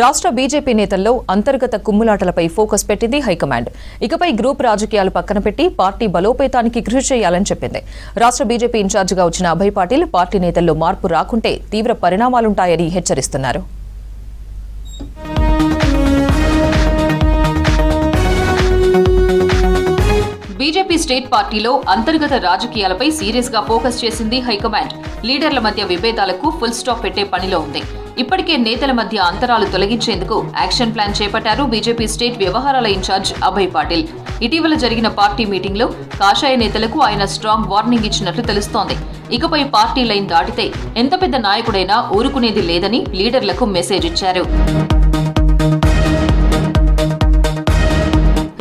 రాష్ట్ర బీజేపీ నేతల్లో అంతర్గత కుమ్ములాటలపై ఫోకస్ పెట్టింది హైకమాండ్. ఇకపై గ్రూప్ రాజకీయాలు పక్కన పెట్టి పార్టీ బలోపేతానికి కృషి చేయాలని చెప్పింది. రాష్ట్ర బీజేపీ ఇన్ఛార్జిగా వచ్చిన అభయ్ పాటిల్ పార్టీ నేతల్లో మార్పు రాకుంటే తీవ్ర పరిణామాలుంటాయని హెచ్చరిస్తున్నారు. బీజేపీ స్టేట్ పార్టీలో అంతర్గత రాజకీయాలపై సీరియస్ గా ఫోకస్ చేసింది హైకమాండ్. లీడర్ల మధ్య విభేదాలకు ఫుల్ స్టాప్ పెట్టే పనిలో ఉంది. ఇప్పటికే నేతల మధ్య అంతరాలు తొలగించేందుకు యాక్షన్ ప్లాన్ చేపట్టారు బీజేపీ స్టేట్ వ్యవహారాల ఇన్ఛార్జ్ అభయ్ పాటిల్. ఇటీవల జరిగిన పార్టీ మీటింగ్ లో కాషాయ నేతలకు ఆయన స్ట్రాంగ్ వార్నింగ్ ఇచ్చినట్లు తెలుస్తోంది. ఇకపై పార్టీ లైన్ దాటితే ఎంత పెద్ద నాయకుడైనా ఊరుకునేది లేదని లీడర్లకు మెసేజ్ ఇచ్చారు.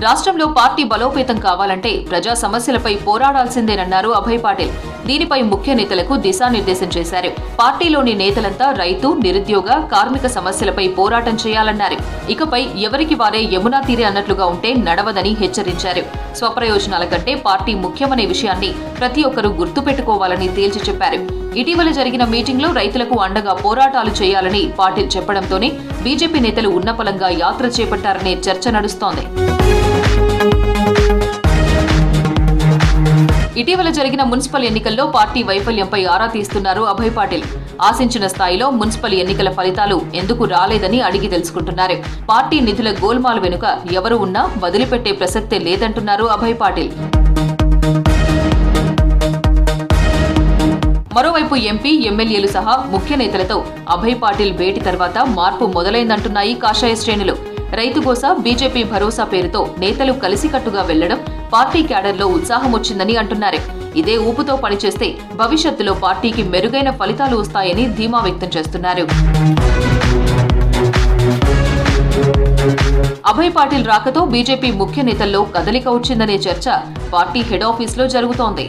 రాష్ట్రంలో పార్టీ బలోపేతం కావాలంటే ప్రజా సమస్యలపై పోరాడాల్సిందేనన్నారు అభయ్ పాటిల్. దీనిపై ముఖ్య నేతలకు దిశానిర్దేశం చేశారు. పార్టీలోని నేతలంతా రైతు, నిరుద్యోగ, కార్మిక సమస్యలపై పోరాటం చేయాలన్నారు. ఇకపై ఎవరికి వారే యమునా తీరే అన్నట్లుగా ఉంటే నడవదని హెచ్చరించారు. స్వప్రయోజనాల కంటే పార్టీ ముఖ్యమనే విషయాన్ని ప్రతి ఒక్కరూ గుర్తుపెట్టుకోవాలని తేల్చి చెప్పారు. ఇటీవల జరిగిన మీటింగ్లో రైతులకు అండగా పోరాటాలు చేయాలని పాటిల్ చెప్పడంతోనే బీజేపీ నేతలు ఉన్నపలంగా యాత్ర చేపట్టారనే చర్చ నడుస్తోంది. ఇటీవల జరిగిన మున్సిపల్ ఎన్నికల్లో పార్టీ వైఫల్యంపై ఆరా తీస్తున్నారు అభయ్ పాటిల్. ఆశించిన స్థాయిలో మున్సిపల్ ఎన్నికల ఫలితాలు ఎందుకు రాలేదని అడిగి తెలుసుకుంటున్నారు. పార్టీ నిధుల గోల్మాల్ వెనుక ఎవరు ఉన్నా వదిలిపెట్టే ప్రసక్తే లేదంటున్నారు అభయ్ పాటిల్. మరోవైపు ఎంపీ, ఎమ్మెల్యేలు సహా ముఖ్య నేతలతో అభయ్ పాటిల్ భేటీ తర్వాత మార్పు మొదలైందంటున్నాయి కాషాయ శ్రేణులు. రైతు గోసా, బీజేపీ భరోసా పేరుతో నేతలు కలిసికట్టుగా వెళ్లడం పార్టీ క్యాడర్లో ఉత్సాహం వచ్చిందని అంటున్నారు. ఇదే ఊపుతో పనిచేస్తే భవిష్యత్తులో పార్టీకి మెరుగైన ఫలితాలు వస్తాయని ధీమా వ్యక్తం చేస్తున్నారు. అభయ్ పాటిల్ రాకతో బీజేపీ ముఖ్య నేతల్లో కదలిక వచ్చిందనే చర్చ పార్టీ హెడ్ ఆఫీస్లో జరుగుతోంది.